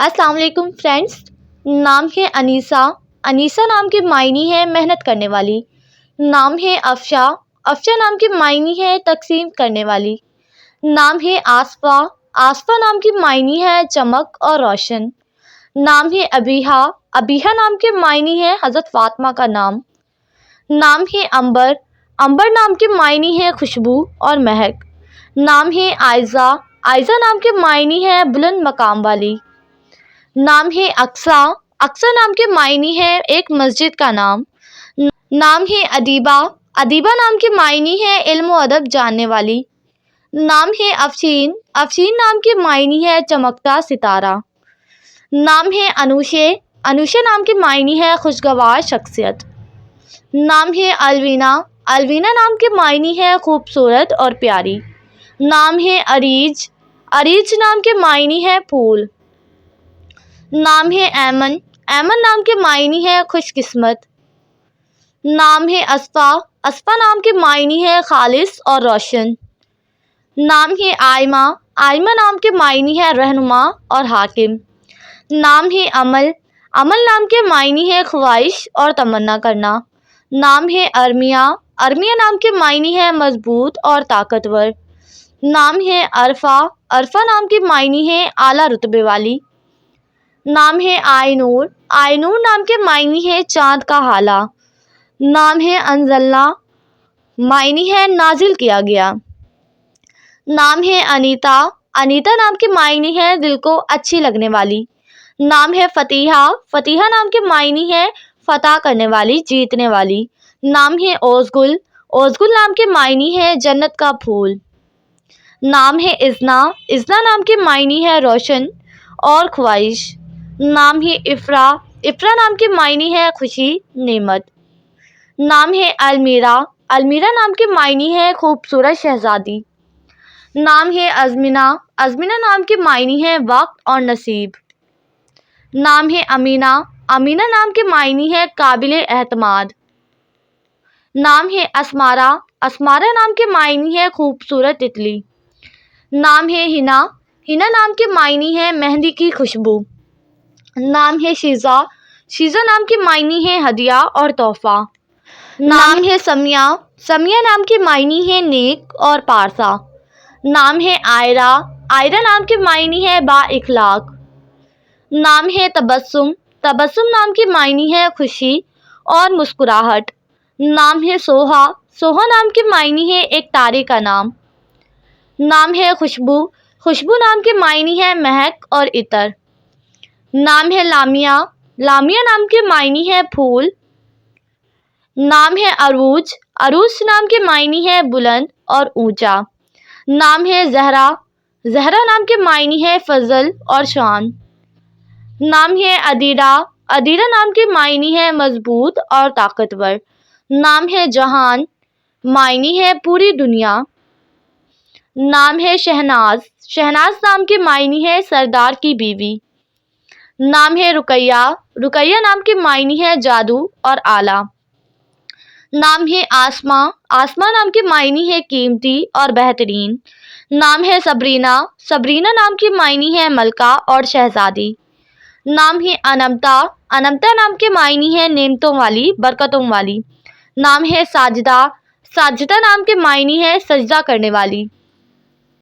السلام علیکم فرینڈس، نام ہے انیسہ۔ انیسہ نام کے معنی ہے محنت کرنے والی۔ نام ہے افشا۔ افشا نام کے معنی ہے تقسیم کرنے والی۔ نام ہے آصفہ۔ آصفہ نام کے معنی ہے چمک اور روشن۔ نام ہے ابیہا۔ ابیہا نام کے معنی ہے حضرت فاطمہ کا نام۔ نام ہے عنبر۔ عنبر نام کے معنی ہے خوشبو اور مہک۔ نام ہے عائزہ۔ عائزہ نام کے معنی ہے بلند مقام والی۔ نام ہے اقصیٰ۔ اقصیٰ نام کے معنی ہے ایک مسجد کا نام۔ نام ہے ادیبہ۔ ادیبہ نام کے معنی ہے علم و ادب جاننے والی۔ نام ہے افشین۔ افشین نام کے معنی ہے چمکتا ستارہ۔ نام ہے انوشے۔ انوشے نام کے معنی ہے خوشگوار شخصیت۔ نام ہے الوینہ۔ الوینہ نام کے معنی ہے خوبصورت اور پیاری۔ نام ہے اریج۔ اریج نام کے معنی ہے پھول۔ نام ہے ایمن۔ ایمن نام کے معنی ہے خوش قسمت۔ نام ہے اصفیٰ۔ اصفیٰ نام کے معنی ہے خالص اور روشن۔ نام ہے آئمہ۔ آئمہ نام کے معنی ہے رہنما اور حاکم۔ نام ہے عمل۔ عمل نام کے معنی ہے خواہش اور تمنا کرنا۔ نام ہے ارمیہ۔ ارمیہ نام کے معنی ہے مضبوط اور طاقتور۔ نام ہے عرفہ۔ عرفہ نام کے معنی ہے اعلیٰ رتبے والی۔ نام ہے آئی نور۔ آئی نور نام کے معنی ہے چاند کا ہالہ۔ نام ہے انزلنا، معنی ہے نازل کیا گیا۔ نام ہے انیتا۔ انیتا نام کے معنی ہے دل کو اچھی لگنے والی۔ نام ہے فتیحہ۔ فتیحہ نام کے معنی ہے فتح کرنے والی، جیتنے والی۔ نام ہے اوزگل۔ اوزگل نام کے معنی ہے جنت کا پھول۔ نام ہے اذنا۔ اذنا نام کے معنی ہے روشن اور خواہش۔ نام ہے افرا۔ افرا نام کے معنی ہے خوشی، نعمت۔ نام ہے المیرا۔ المیرا نام کے معنی ہے خوبصورت شہزادی۔ نام ہے ازمنہ۔ ازمنہ نام کے معنی ہے وقت اور نصیب۔ نام ہے امینہ۔ امینہ نام کے معنی ہے قابل اعتماد۔ نام ہے اسمارہ۔ اسمارہ نام کے معنی ہے خوبصورت تتلی۔ نام ہے حنا۔ حنا نام کے معنی ہے مہندی کی خوشبو۔ نام ہے شیزہ۔ شیزہ نام کے معنی ہے ہدیہ اور تحفہ۔ نام ہے سمیہ۔ سمیہ نام کے معنی ہے نیک اور پارسا۔ نام ہے عائرہ۔ عائرہ نام کے معنی ہے با اخلاق۔ نام ہے تبسم۔ تبسم نام کے معنی ہے خوشی اور مسکراہٹ۔ نام ہے سوہا۔ سوہا نام کے معنی ہے ایک تارے کا نام۔ نام ہے خوشبو۔ خوشبو نام کے معنی ہے مہک اور عطر۔ نام ہے لامیہ۔ لامیہ نام کے معنی ہے پھول۔ نام ہے عروج۔ عروج نام کے معنی ہے بلند اور اونچا۔ نام ہے زہرا۔ زہرا نام کے معنی ہے فضل اور شان۔ نام ہے ادیرہ۔ ادیرہ نام کے معنی ہے مضبوط اور طاقتور۔ نام ہے جہان، معنی ہے پوری دنیا۔ نام ہے شہناز۔ شہناز نام کے معنی ہے سردار کی بیوی۔ نام ہے رقیہ۔ رقیہ نام کے معنی ہے جادو اور آلہ۔ نام ہے آسماء۔ آسماء نام کے معنی ہے قیمتی اور بہترین۔ نام ہے صبرینہ۔ صبرینہ نام کے معنی ہے ملکہ اور شہزادی۔ نام ہے انمتا۔ انمتا نام کے معنی ہے نعمتوں والی، برکتوں والی۔ نام ہے ساجدہ۔ ساجدہ نام کے معنی ہے سجدہ کرنے والی۔